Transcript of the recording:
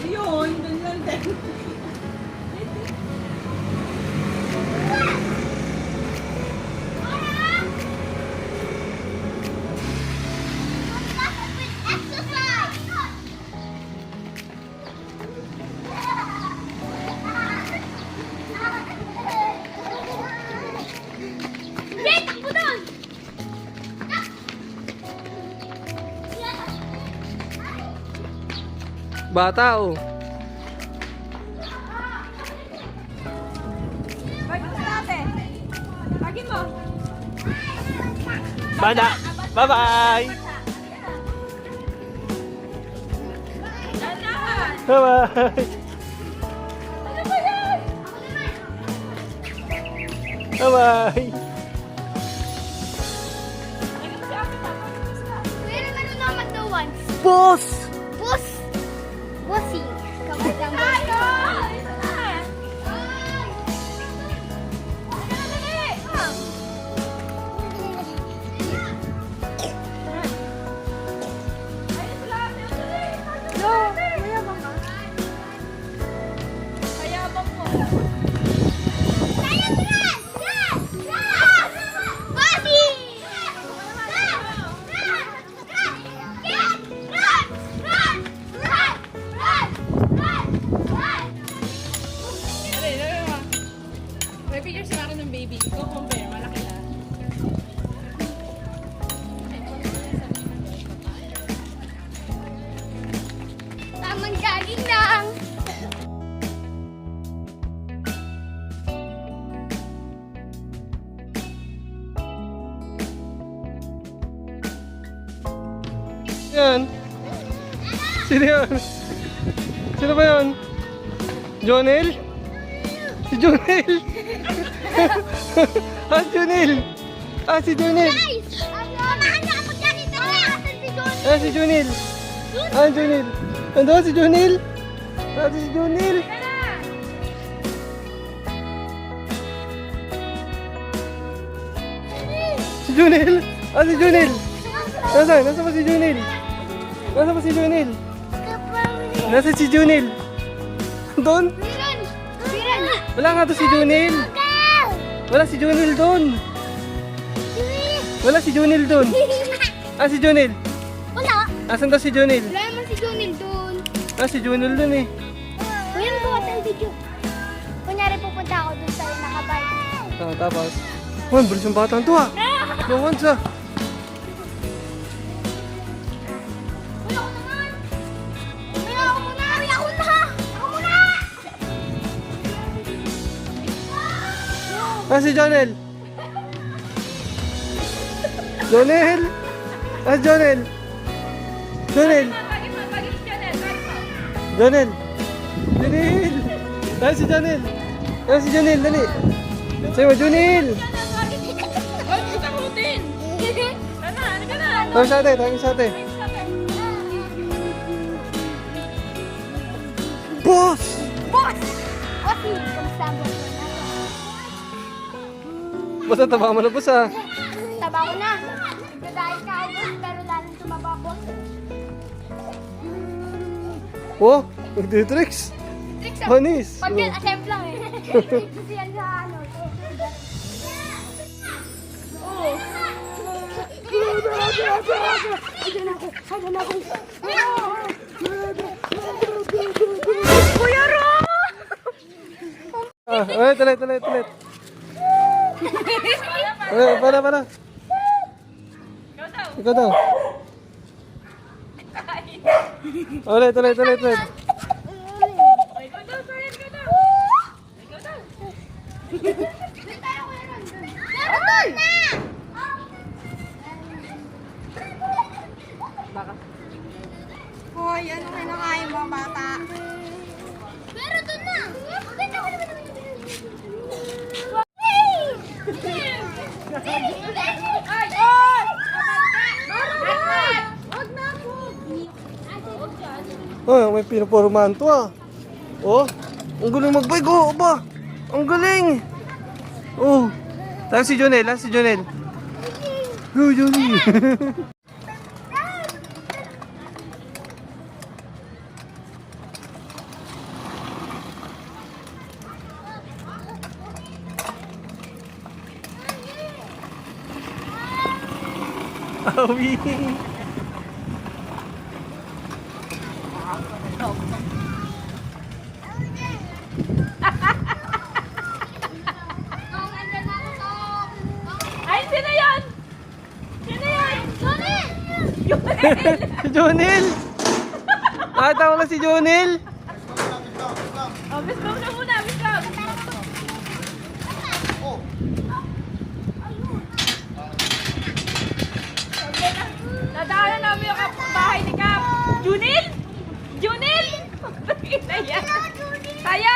Yun, dun lang din. Bata oh. Bagin mo natin. Bagin mo. Bada. Bye-bye. Dahan. Bye-bye. Ano ba yan? Bye-bye. Meron ano naman daw once. Boss! Bus! Busi. Kamay lang bus. Tayo! Ito na. No, mayabang ka. Mayabang mo. Tayo, Tras! Tras! Tras! Busi! Dali, dali mo. May picture sa akin ng baby. Go compare. Malaki na. Tamang galing lang. Yan. Sino yun? Sino ba yun? Jonel? Si Jonel! Ah, si Jonel! Ah, si Jonel! Guys! Samahan niyo ako dyan. Ito na. Asan si Johnny? Ah, si Jonel! Ah, Jonel! Ando si Jonel! Ah, si Jonel! Si Jonel! Ah, si Jonel! Nasaan? Nasaan ba si Jonel? Nasaan ba si Jonel? Nasaan si Jonel? Doon? Biran! Biran! Wala nga to si Jonel! Wala si Jonel doon! Wala si Jonel doon! Ah, si Jonel! Wala. Asan daw si Jonel? Wala naman si Jonil doon. Ah, si Jonel doon eh. Kuya, magawa tayong video. Kunyari pupunta ako doon sa'yo nakabay. Ah, tapos. Oh, bilis yung batang to ah. Bawan sa. Kuya, ako naman. Kuya, ako muna. Kuya, ako na. Ako muna. Ah, si Jonel. Jonel. Ah, Jonel. Jonel. Bagin mo. Bagin si Janelle. Bagin mo. Jonel. Jonel. Ah, si Jonel. Ah, si Jonel. Dali. Sa'yo mo, Jonel. Huwag mo takutin. Tara, ano ka na? Tayo sa ate. Tayo sa ate. Boss! Boss! Bossy, kamusta ang boss mo na? Basta taba mo na boss ah. Taba ko na. Nagdadahil ka ako, boss, pero lalong tumaba, boss. Oh, nagtitricks. Tricks up. Manis. Pag yan, Oh. attempt lang eh. Kasi yan sa ano. Oo. Ayan ako. Ayan ako. Kuya Ro! Ah, ulit, ulit, ulit, ulit. Ulit, para. Ikaw daw. Ulit, ulit, ulit, ulit. Ikaw daw, sorry. Ikaw daw. Ikaw daw. Meron na! Hoy, ano kinakain mo, bata? Meron doon na! Ay! Oy! Wag na po! Oh, may pinupormahan to ah. Oh, ang galing mag-bike oh, aba. Ang galing. Oh, tayo si Jonel, ah, si Jonel. Go, Jonel. Bawi. Tong, andyan na ako, Tong. Ay, sino yun? Sino yun? Jonel! Si Jonel! Nakita mo na si Jonel? Oh, biskop na muna, biskop. Dadaanan namin yung bahay ni Cap. Junil? Junil? Kaya,